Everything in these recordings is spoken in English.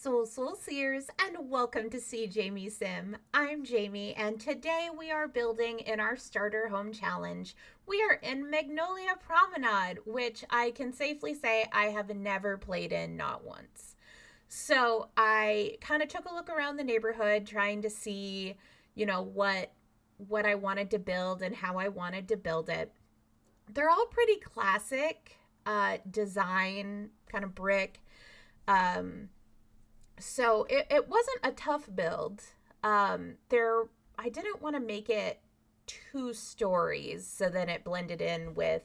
Sul Sul Seers, and welcome to SeeJamieSim. I'm Jamie, and today we are building in our starter home challenge. We are in Magnolia Promenade, which I can safely say I have never played in, not once. So I kind of took a look around the neighborhood trying to see, what I wanted to build and how I wanted to build it. They're all pretty classic design, kind of brick. Um, so it wasn't a tough build. There I didn't want to make it two stories so then it blended in with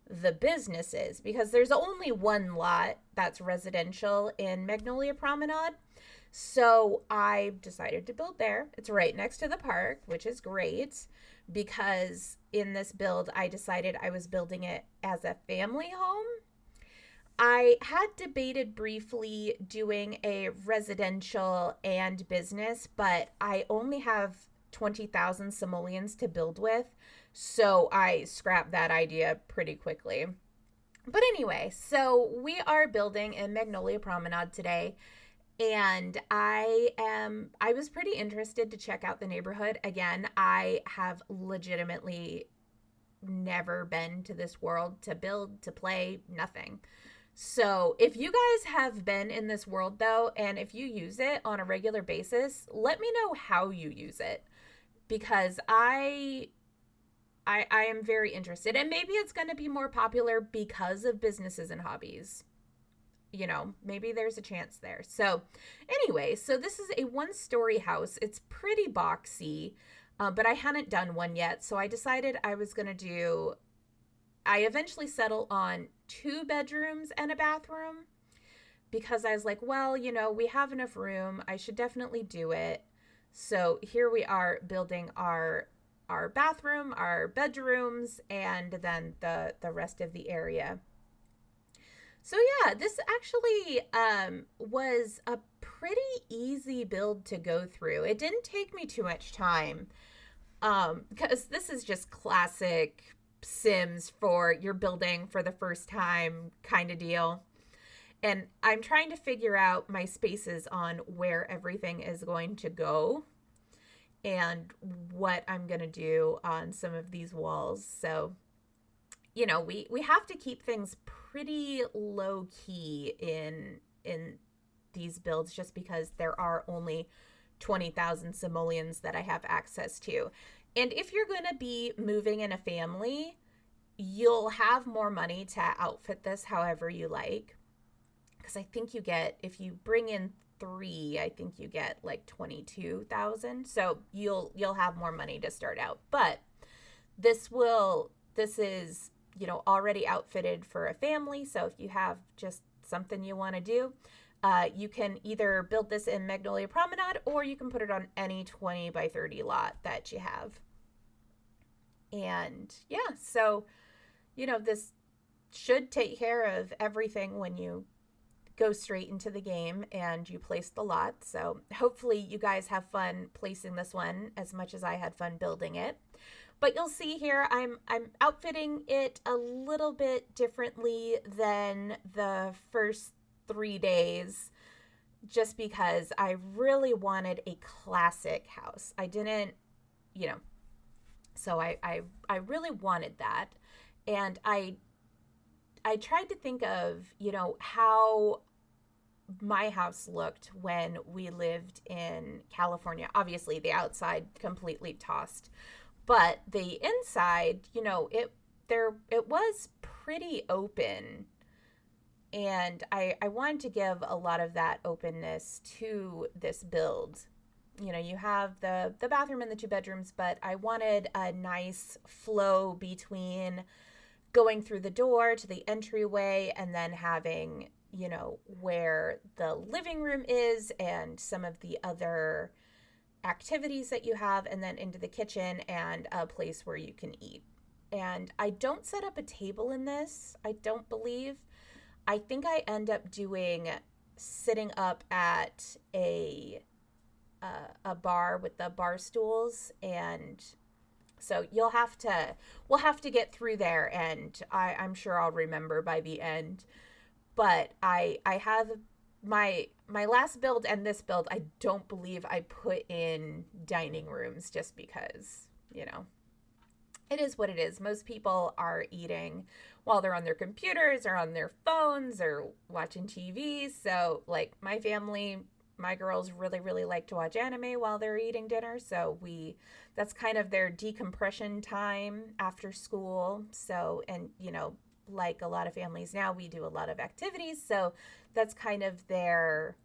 the businesses because there's only one lot that's residential in Magnolia Promenade. So I decided to build there. It's right next to the park, which is great because in this build I decided I was building it as a family home. I had debated briefly doing a residential and business, but I only have 20,000 simoleons to build with, so I scrapped that idea pretty quickly. But anyway, so we are building in Magnolia Promenade today, and I was pretty interested to check out the neighborhood. Again, I have legitimately never been to this world to build, to play, nothing. So, if you guys have been in this world though, and if you use it on a regular basis, let me know how you use it because I am very interested, and maybe it's going to be more popular because of businesses and hobbies. Maybe there's a chance there. So, anyway, so this is a one-story house. It's pretty boxy, but I hadn't done one yet, so I decided I was going to do I eventually settled on two bedrooms and a bathroom because I was like, well, we have enough room. I should definitely do it. So here we are building our bathroom, our bedrooms, and then the rest of the area. So yeah, this actually was a pretty easy build to go through. It didn't take me too much time because this is just classic Sims for your building for the first time kind of deal. And I'm trying to figure out my spaces on where everything is going to go and what I'm going to do on some of these walls. So, we have to keep things pretty low key in these builds just because there are only 20,000 simoleons that I have access to. And if you're going to be moving in a family, you'll have more money to outfit this however you like. Because I think you get, if you bring in three, I think you get like 22,000. So you'll have more money to start out. But this is, already outfitted for a family. So if you have just something you want to do, you can either build this in Magnolia Promenade or you can put it on any 20 by 30 lot that you have. And yeah, so, this should take care of everything when you go straight into the game and you place the lot. So hopefully you guys have fun placing this one as much as I had fun building it. But you'll see here I'm outfitting it a little bit differently than the first 3 days just because I really wanted a classic house. I didn't, so I really wanted that. And I tried to think of, how my house looked when we lived in California. Obviously the outside completely tossed, but the inside, it was pretty open. And I wanted to give a lot of that openness to this build. You have the bathroom and the two bedrooms, but I wanted a nice flow between going through the door to the entryway and then having, where the living room is and some of the other activities that you have, and then into the kitchen and a place where you can eat. And I don't set up a table in this, I don't believe. I think I end up sitting up at a bar with the bar stools, and so we'll have to get through there, and I'm sure I'll remember by the end. But I have my last build and this build, I don't believe I put in dining rooms just because, it is what it is. Most people are eating while they're on their computers or on their phones or watching TV. So, like, my family, my girls really, really like to watch anime while they're eating dinner. So that's kind of their decompression time after school. So, and, like a lot of families now, we do a lot of activities. So that's kind of their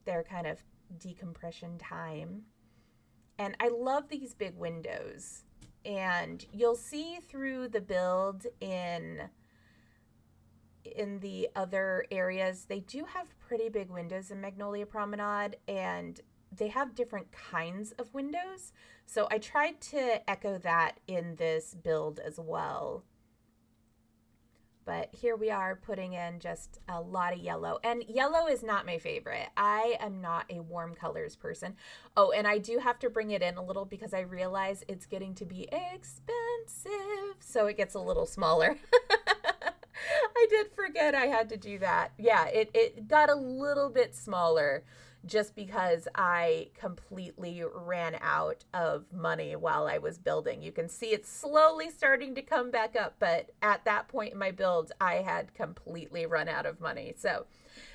kind of decompression time. And I love these big windows. And you'll see through the build in the other areas, they do have pretty big windows in Magnolia Promenade, and they have different kinds of windows. So I tried to echo that in this build as well. But here we are putting in just a lot of yellow. And yellow is not my favorite. I am not a warm colors person. Oh, and I do have to bring it in a little because I realize it's getting to be expensive. So it gets a little smaller. I did forget I had to do that. Yeah, it got a little bit smaller just because I completely ran out of money while I was building. You can see it's slowly starting to come back up, but at that point in my build, I had completely run out of money. So,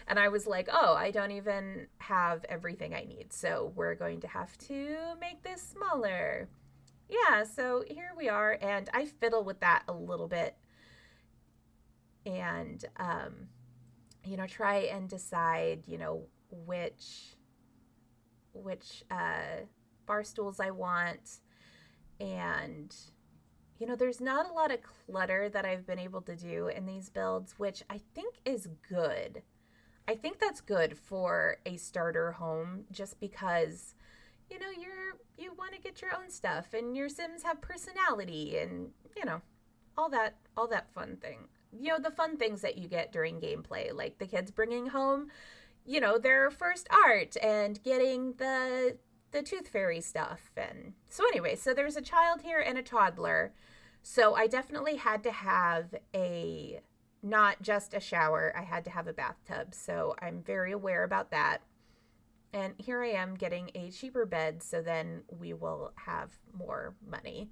and I was like, oh, I don't even have everything I need. So we're going to have to make this smaller. Yeah, so here we are, and I fiddle with that a little bit. And, try and decide, which bar stools I want. And, there's not a lot of clutter that I've been able to do in these builds, which I think is good. I think that's good for a starter home just because, you want to get your own stuff and your Sims have personality and, all that fun thing. The fun things that you get during gameplay, like the kids bringing home, their first art and getting the tooth fairy stuff. And so anyway, so there's a child here and a toddler. So I definitely had to have not just a shower, I had to have a bathtub. So I'm very aware about that. And here I am getting a cheaper bed, so then we will have more money.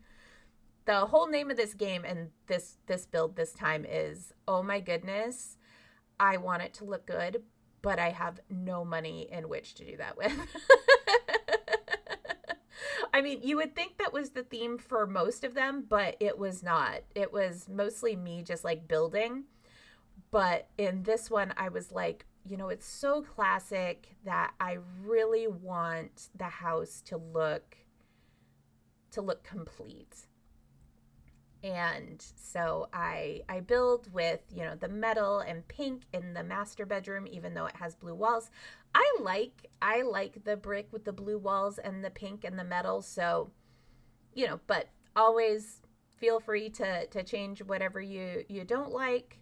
The whole name of this game and this build this time is, oh my goodness, I want it to look good, but I have no money in which to do that with. I mean, you would think that was the theme for most of them, but it was not. It was mostly me just like building. But in this one, I was like, it's so classic that I really want the house to look complete. And so I build with, the metal and pink in the master bedroom, even though it has blue walls. I like the brick with the blue walls and the pink and the metal. So, but always feel free to change whatever you don't like.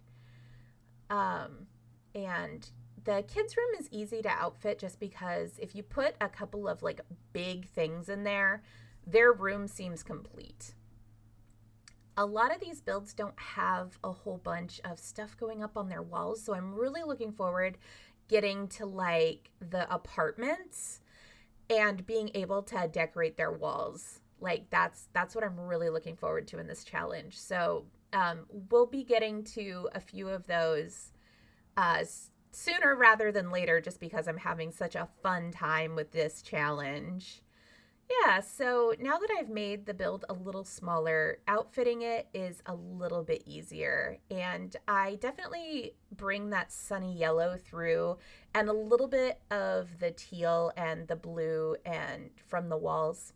And the kids' room is easy to outfit just because if you put a couple of like big things in there, their room seems complete. A lot of these builds don't have a whole bunch of stuff going up on their walls, so I'm really looking forward getting to like the apartments and being able to decorate their walls. Like that's what I'm really looking forward to in this challenge. So we'll be getting to a few of those sooner rather than later, just because I'm having such a fun time with this challenge. Yeah, so now that I've made the build a little smaller, outfitting it is a little bit easier. And I definitely bring that sunny yellow through and a little bit of the teal and the blue and from the walls.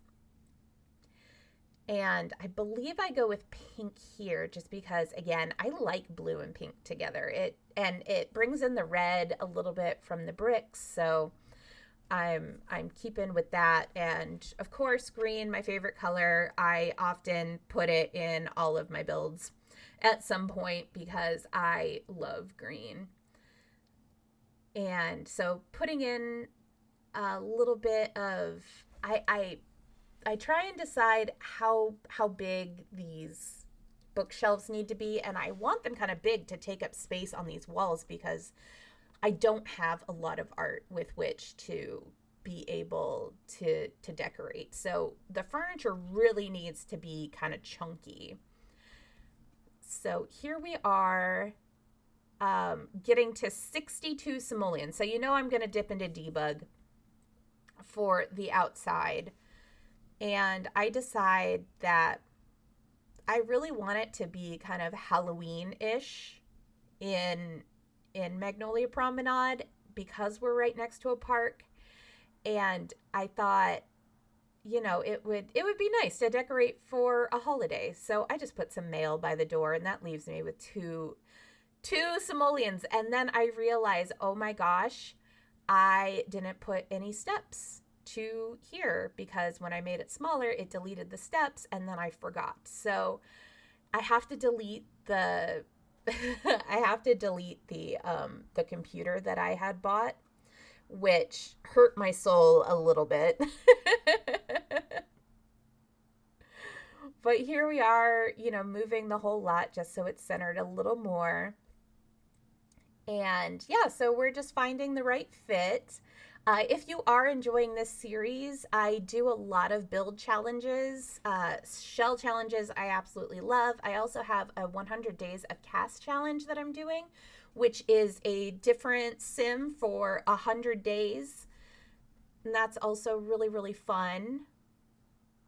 And I believe I go with pink here just because, again, I like blue and pink together. It brings in the red a little bit from the bricks, so I'm keeping with that. And of course, green, my favorite color. I often put it in all of my builds at some point because I love green. And so putting in a little bit of, I try and decide how big these bookshelves need to be, and I want them kind of big to take up space on these walls because I don't have a lot of art with which to be able to decorate. So the furniture really needs to be kind of chunky. So here we are, getting to 62 simoleons. So I'm going to dip into debug for the outside. And I decide that I really want it to be kind of Halloween-ish in Magnolia Promenade because we're right next to a park. And I thought, it would be nice to decorate for a holiday. So I just put some mail by the door, and that leaves me with two simoleons. And then I realized, oh my gosh, I didn't put any steps to here because when I made it smaller, it deleted the steps, and then I forgot. So I have to delete the the computer that I had bought, which hurt my soul a little bit. But here we are, moving the whole lot just so it's centered a little more. And yeah, so we're just finding the right fit. If you are enjoying this series, I do a lot of build challenges, shell challenges I absolutely love. I also have a 100 days of cast challenge that I'm doing, which is a different sim for 100 days. And that's also really, really fun.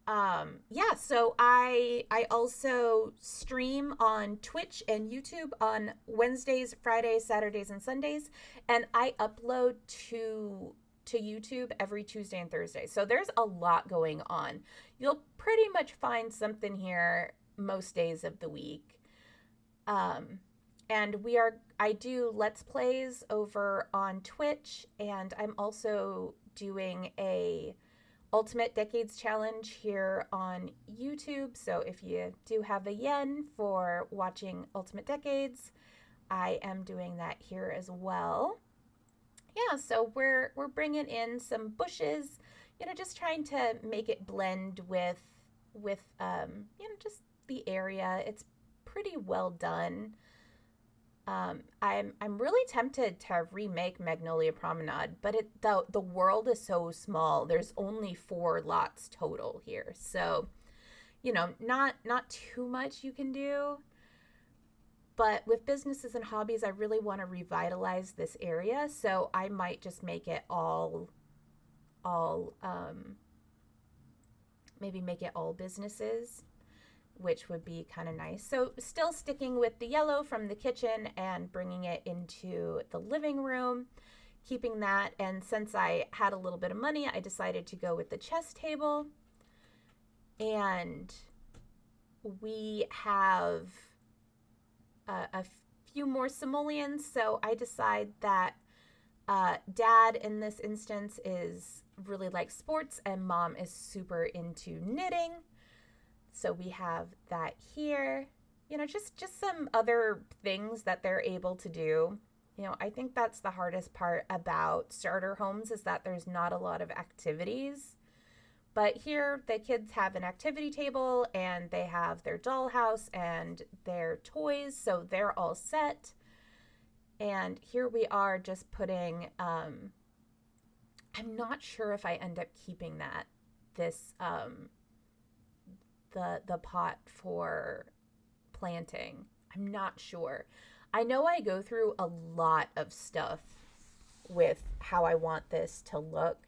Yeah, so I also stream on Twitch and YouTube on Wednesdays, Fridays, Saturdays, and Sundays, and I upload to YouTube every Tuesday and Thursday. So there's a lot going on. You'll pretty much find something here most days of the week. And I do Let's Plays over on Twitch, and I'm also doing a Ultimate Decades Challenge here on YouTube. So if you do have a yen for watching Ultimate Decades, I am doing that here as well. Yeah, so we're bringing in some bushes, just trying to make it blend with just the area. It's pretty well done. I'm really tempted to remake Magnolia Promenade, but the world is so small. There's only 4 lots total here, so not too much you can do. But with businesses and hobbies, I really want to revitalize this area, so I might just make it maybe make it all businesses, which would be kind of nice. So still sticking with the yellow from the kitchen and bringing it into the living room, keeping that. And since I had a little bit of money, I decided to go with the chess table. And we have a few more simoleons. So I decide that Dad in this instance is really like sports and Mom is super into knitting. So we have that here, just some other things that they're able to do. I think that's the hardest part about starter homes is that there's not a lot of activities. But here the kids have an activity table and they have their dollhouse and their toys, so they're all set. And here we are just putting, I'm not sure if I end up keeping this the pot for planting. I'm not sure. I know I go through a lot of stuff with how I want this to look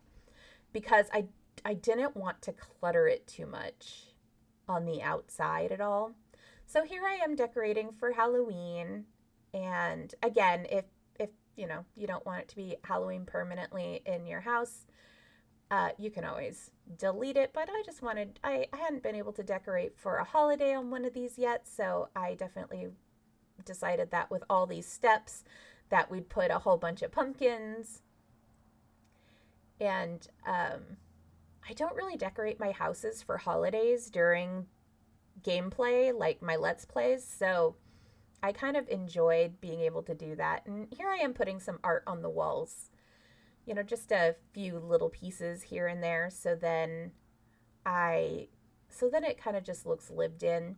because I didn't want to clutter it too much on the outside at all. So here I am decorating for Halloween. And again, if you don't want it to be Halloween permanently in your house, you can always delete it, but I hadn't been able to decorate for a holiday on one of these yet, so I definitely decided that with all these steps that we'd put a whole bunch of pumpkins. And I don't really decorate my houses for holidays during gameplay, like my Let's Plays, so I kind of enjoyed being able to do that. And here I am putting some art on the walls. Just a few little pieces here and there, so then it kind of just looks lived in.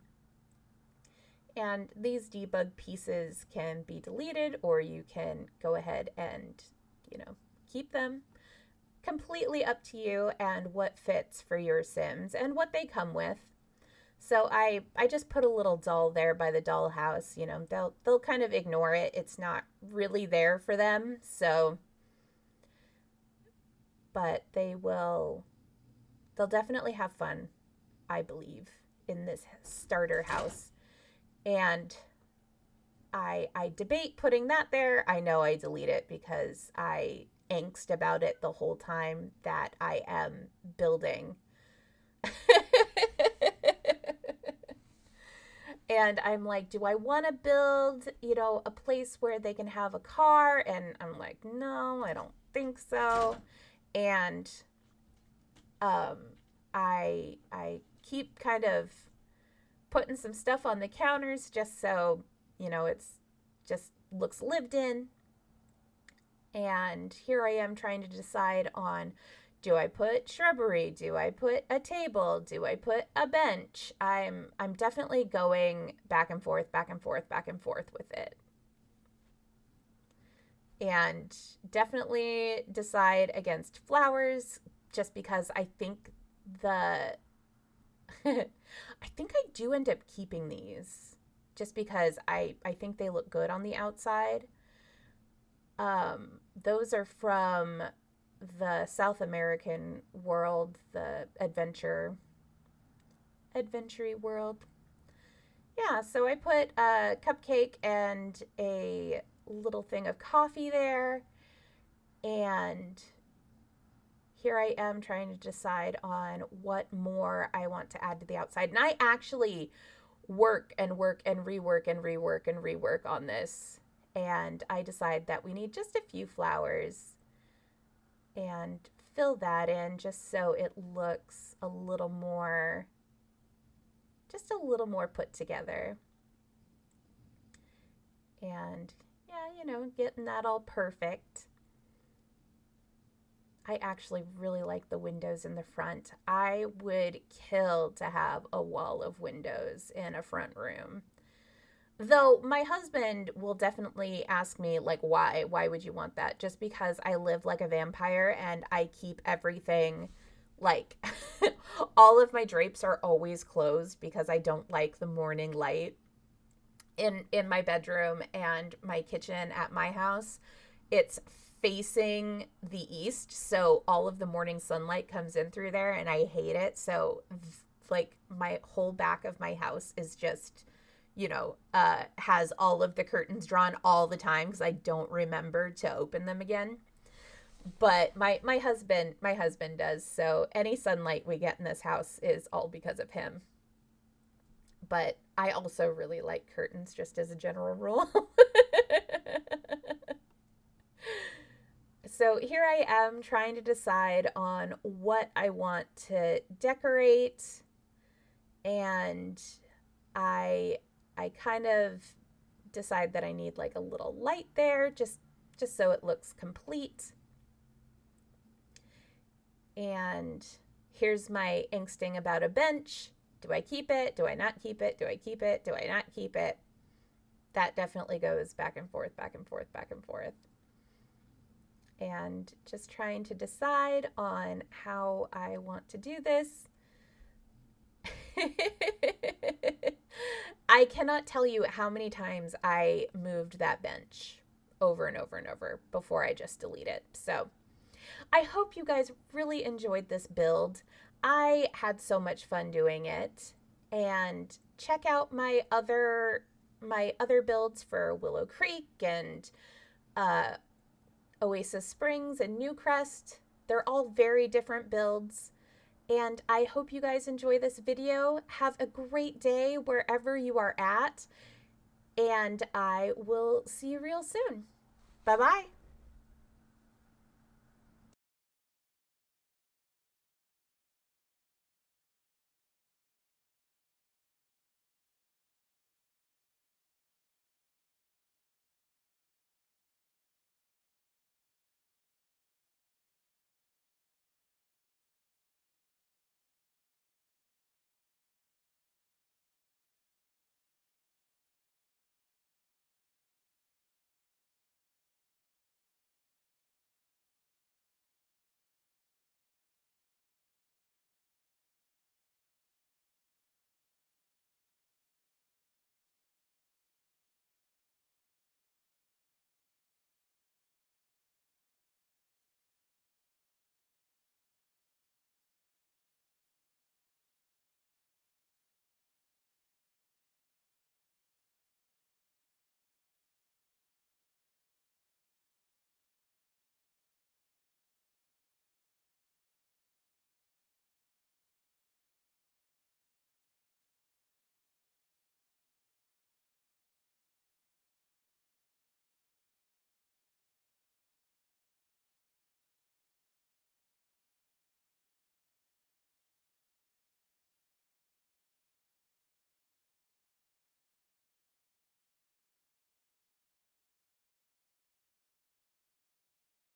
And these debug pieces can be deleted, or you can go ahead and, keep them. Completely up to you and what fits for your Sims and what they come with. So I just put a little doll there by the dollhouse. They'll kind of ignore it. It's not really there for them. So, but they'll definitely have fun, I believe, in this starter house. And I debate putting that there. I know I delete it because I angst about it the whole time that I am building. And I'm like, do I want to build, a place where they can have a car? And I'm like, no, I don't think so. And I keep kind of putting some stuff on the counters just so, it's just looks lived in. And here I am trying to decide on, do I put shrubbery? Do I put a table? Do I put a bench? I'm definitely going back and forth with it. And definitely decide against flowers just because I think I think I do end up keeping these just because I think they look good on the outside. Those are from the South American world, the adventure world. Yeah, so I put a cupcake and a little thing of coffee there. And here I am trying to decide on what more I want to add to the outside. And I actually work and rework on this. And I decide that we need just a few flowers and fill that in just so it looks a little more put together. And yeah, getting that all perfect. I actually really like the windows in the front. I would kill to have a wall of windows in a front room. Though my husband will definitely ask me, like, why? Why would you want that? Just because I live like a vampire and I keep everything, like, all of my drapes are always closed because I don't like the morning light in my bedroom and my kitchen at my house. It's facing the east, so all of the morning sunlight comes in through there and I hate it. So, like, my whole back of my house is just has all of the curtains drawn all the time because I don't remember to open them again. But my husband does, so any sunlight we get in this house is all because of him. But I also really like curtains just as a general rule. So here I am trying to decide on what I want to decorate, and I kind of decide that I need like a little light there just so it looks complete. And here's my angsting about a bench. Do I keep it? Do I not keep it? Do I keep it? Do I not keep it? That definitely goes back and forth. And just trying to decide on how I want to do this. I cannot tell you how many times I moved that bench over and over before I just delete it. So I hope you guys really enjoyed this build. I had so much fun doing it. And check out my other builds for Willow Creek and Oasis Springs and Newcrest. They're all very different builds. And I hope you guys enjoy this video. Have a great day wherever you are at. And I will see you real soon. Bye-bye.